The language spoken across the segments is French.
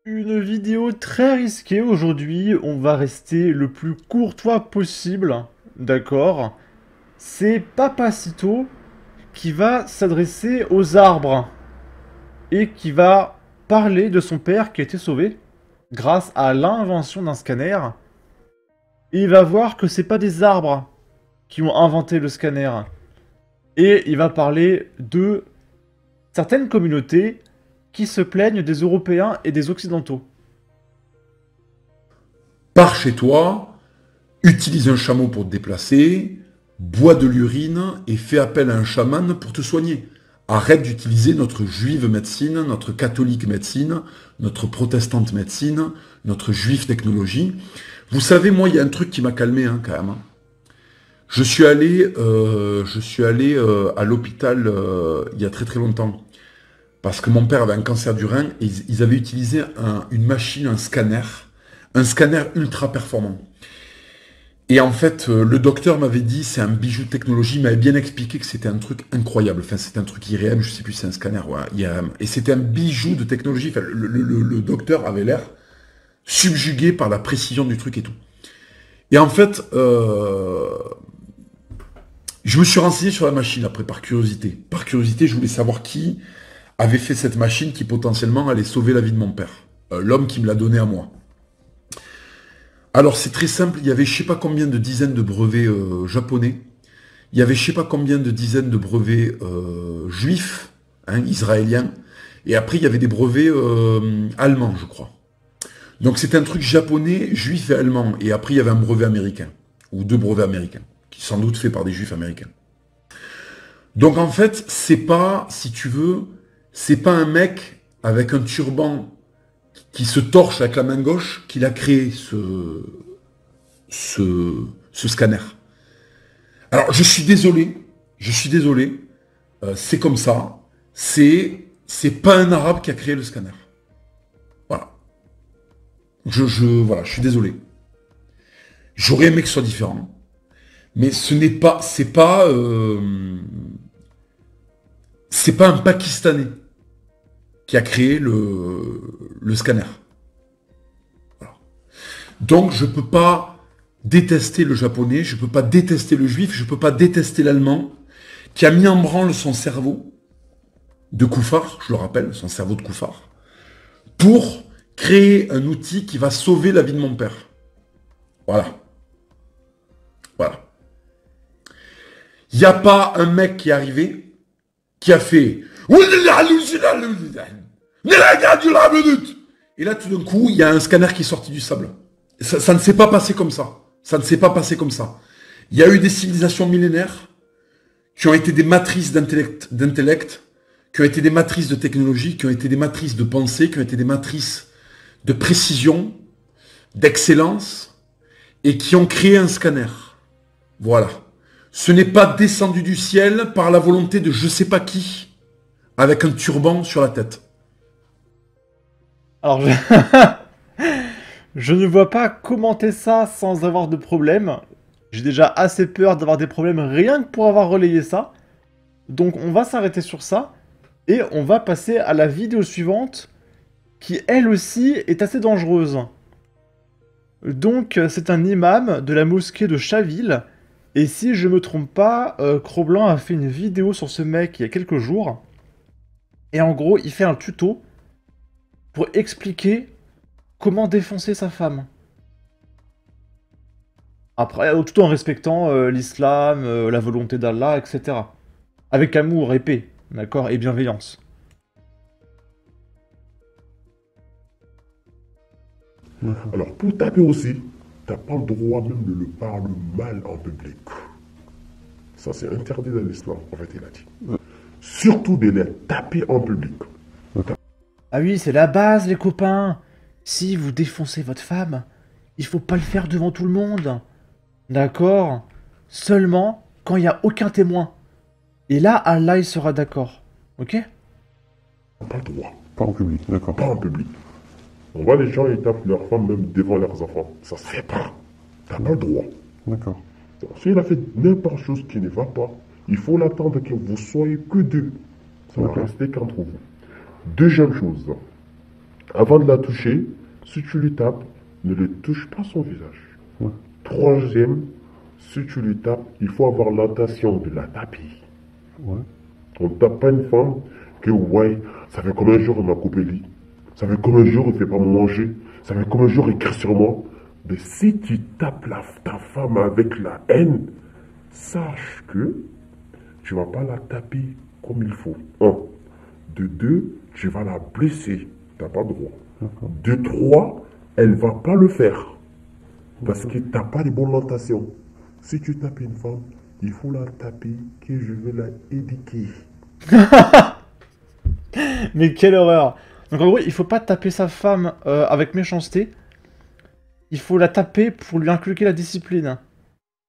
Une vidéo très risquée aujourd'hui, on va rester le plus courtois possible, d'accord? C'est Papacito qui va s'adresser aux arbres et qui va parler de son père qui a été sauvé grâce à l'invention d'un scanner. Et il va voir que c'est pas des arbres qui ont inventé le scanner. Et il va parler de certaines communautés qui se plaignent des Européens et des Occidentaux. Pars chez toi, utilise un chameau pour te déplacer, bois de l'urine et fais appel à un chaman pour te soigner. Arrête d'utiliser notre juive médecine, notre catholique médecine, notre protestante médecine, notre juive technologie. Vous savez, moi, il y a un truc qui m'a calmé hein, quand même. Je suis allé à l'hôpital il y a très très longtemps parce que mon père avait un cancer du rein et ils avaient utilisé une machine, un scanner ultra performant. Et en fait, le docteur m'avait dit, c'est un bijou de technologie, il m'avait bien expliqué que c'était un truc incroyable. Enfin, c'était un truc IRM, je sais plus, c'est un scanner, ouais, IRM. Et c'était un bijou de technologie. Enfin, le docteur avait l'air subjugué par la précision du truc et tout. Et en fait, je me suis renseigné sur la machine après, par curiosité. Par curiosité, je voulais savoir qui avait fait cette machine qui potentiellement allait sauver la vie de mon père. L'homme qui me l'a donné à moi. Alors c'est très simple, il y avait je sais pas combien de dizaines de brevets japonais, il y avait je sais pas combien de dizaines de brevets juifs, hein, israéliens, et après il y avait des brevets allemands, je crois. Donc c'était un truc japonais, juif et allemand, et après il y avait un brevet américain, ou deux brevets américains, qui sont sans doute faits par des juifs américains. Donc en fait, c'est pas, si tu veux, c'est pas un mec avec un turban qui se torche avec la main gauche qu'il a créé ce scanner. Alors je suis désolé, c'est comme ça, c'est pas un arabe qui a créé le scanner. Voilà. Voilà, je suis désolé. J'aurais aimé que ce soit différent, mais c'est pas un Pakistanais qui a créé le scanner. Voilà. Donc je peux pas détester le japonais, je peux pas détester le juif, je peux pas détester l'allemand, qui a mis en branle son cerveau de Koufar, je le rappelle, son cerveau de Koufar, pour créer un outil qui va sauver la vie de mon père. Voilà. Voilà. Il n'y a pas un mec qui est arrivé, qui a fait... Et là, tout d'un coup, il y a un scanner qui est sorti du sable. Ça ne s'est pas passé comme ça. Ça ne s'est pas passé comme ça. Il y a eu des civilisations millénaires qui ont été des matrices d'intellect, qui ont été des matrices de technologie, qui ont été des matrices de pensée, qui ont été des matrices de précision, d'excellence, et qui ont créé un scanner. Voilà. Ce n'est pas descendu du ciel par la volonté de je sais pas qui, avec un turban sur la tête. Alors, je ne vois pas commenter ça sans avoir de problème. J'ai déjà assez peur d'avoir des problèmes rien que pour avoir relayé ça. Donc on va s'arrêter sur ça. Et on va passer à la vidéo suivante, qui elle aussi est assez dangereuse. Donc c'est un imam de la mosquée de Chaville. Et si je me trompe pas, Cro-Blanc a fait une vidéo sur ce mec il y a quelques jours. Et en gros, il fait un tuto pour expliquer comment défoncer sa femme. Après, tout en respectant l'islam, la volonté d'Allah, etc. Avec amour et paix, d'accord, et bienveillance. Alors, pour taper aussi, t'as pas le droit même de le parler mal en public. Ça, c'est interdit dans l'histoire, en fait, il a dit. Surtout de les taper en public. Ah oui, c'est la base, les copains. Si vous défoncez votre femme, il faut pas le faire devant tout le monde. D'accord? Seulement quand il n'y a aucun témoin. Et là, Allah, il sera d'accord. Ok? T'as pas le droit. Pas en public, d'accord. Pas en public. On voit les gens, ils tapent leurs femmes même devant leurs enfants. Ça se fait pas. T'as pas le droit. D'accord. S'il a fait n'importe chose qui ne va pas, il faut l'attendre que vous soyez que deux. Ça va D'accord. rester qu'entre vous. Deuxième chose, Avant de la toucher, si tu lui tapes, ne le touche pas son visage. Ouais. Troisième, si tu lui tapes, il faut avoir l'intention de la taper. Ouais. On ne tape pas une femme que, ouais, ça fait combien de jours il m'a coupé le lit. Ça fait combien de jours il ne fait pas manger. Ça fait combien de jours il crie sur moi. Mais si tu tapes ta femme avec la haine, sache que tu ne vas pas la taper comme il faut. Un. De deux, tu vas la blesser. Tu n'as pas le droit. De trois, elle ne va pas le faire. Parce que tu n'as pas les bonnes orientations. Si tu tapes une femme, il faut la taper que je vais la éduquer. Mais quelle horreur! Donc en gros, il faut pas taper sa femme avec méchanceté. Il faut la taper pour lui inculquer la discipline.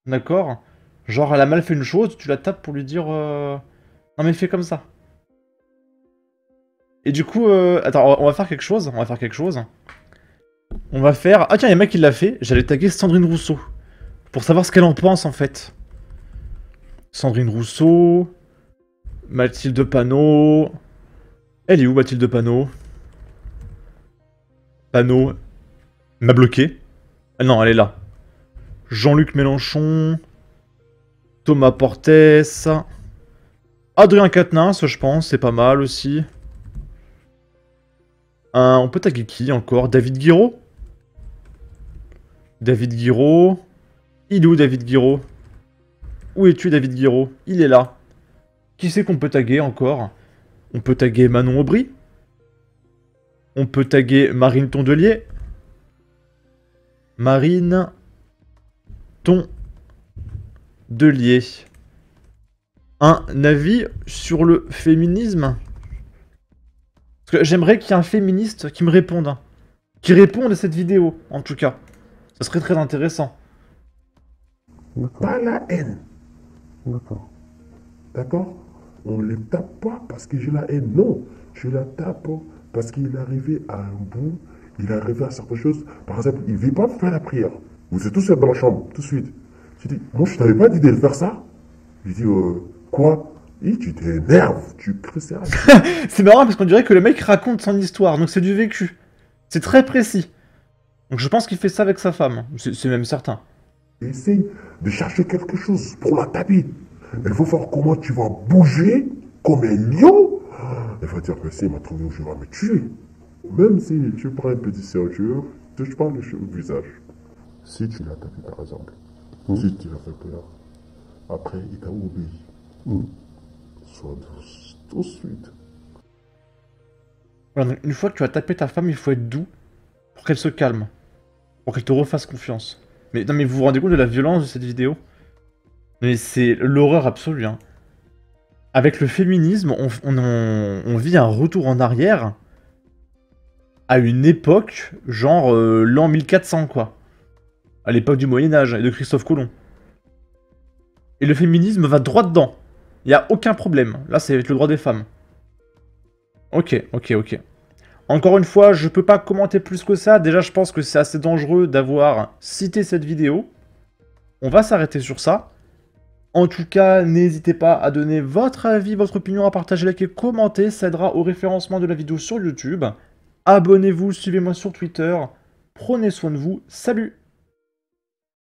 D'accord? Genre, elle a mal fait une chose, tu la tapes pour lui dire non mais fais comme ça. Et du coup, attends, on va faire quelque chose. On va faire quelque chose. On va faire... Ah tiens, il y a un mec qui l'a fait. J'allais taguer Sandrine Rousseau. Pour savoir ce qu'elle en pense, en fait. Sandrine Rousseau... Mathilde Panot... Elle est où, Mathilde Panot? Panot... M'a bloqué. Ah non, elle est là. Jean-Luc Mélenchon... Thomas Portes... Adrien Quatennens, je pense, c'est pas mal aussi. On peut taguer qui encore? David Guiraud? David Guiraud... Il est où, David Guiraud? Où es-tu, David Guiraud? Il est là. Qui c'est qu'on peut taguer encore? On peut taguer Manon Aubry. On peut taguer Marine Tondelier. Marine Tondelier. Un avis sur le féminisme? Parce que j'aimerais qu'il y ait un féministe qui me réponde. Qui réponde à cette vidéo, en tout cas. Ça serait très intéressant. Pas la haine. D'accord. D'accord? On ne les tape pas parce que j'ai la haine. Non, je la tape parce qu'il est arrivé à un bout, il est arrivé à certaines choses. Par exemple, il ne veut pas faire la prière. Vous êtes tous dans la chambre, tout de suite. Je dis, moi je t'avais pas dit de faire ça. Je dis, quoi? Et tu t'énerves, tu cries ça. C'est marrant parce qu'on dirait que le mec raconte son histoire, donc c'est du vécu. C'est très précis. Donc je pense qu'il fait ça avec sa femme, c'est même certain. Essaye de chercher quelque chose pour la taper. Il faut voir comment tu vas bouger comme un lion. Elle va dire que si il m'a trouvé où je vais me tuer. Même si tu prends une petite ceinture, touche pas le visage. Si tu l'as tapé par exemple, si tu l'as fait peur, après il t'a obéi. Sois douce tout de suite. Voilà, donc une fois que tu as tapé ta femme, il faut être doux pour qu'elle se calme. Pour qu'elle te refasse confiance. Mais non mais vous vous rendez compte de la violence de cette vidéo? Mais c'est l'horreur absolue, hein. Avec le féminisme, on vit un retour en arrière à une époque, genre l'an 1400, quoi. À l'époque du Moyen-Âge et de Christophe Colomb. Et le féminisme va droit dedans. Il n'y a aucun problème. Là, c'est avec le droit des femmes. Ok. Encore une fois, je peux pas commenter plus que ça. Déjà, je pense que c'est assez dangereux d'avoir cité cette vidéo. On va s'arrêter sur ça. En tout cas, n'hésitez pas à donner votre avis, votre opinion, à partager, liker, commenter. Ça aidera au référencement de la vidéo sur YouTube. Abonnez-vous, suivez-moi sur Twitter. Prenez soin de vous. Salut!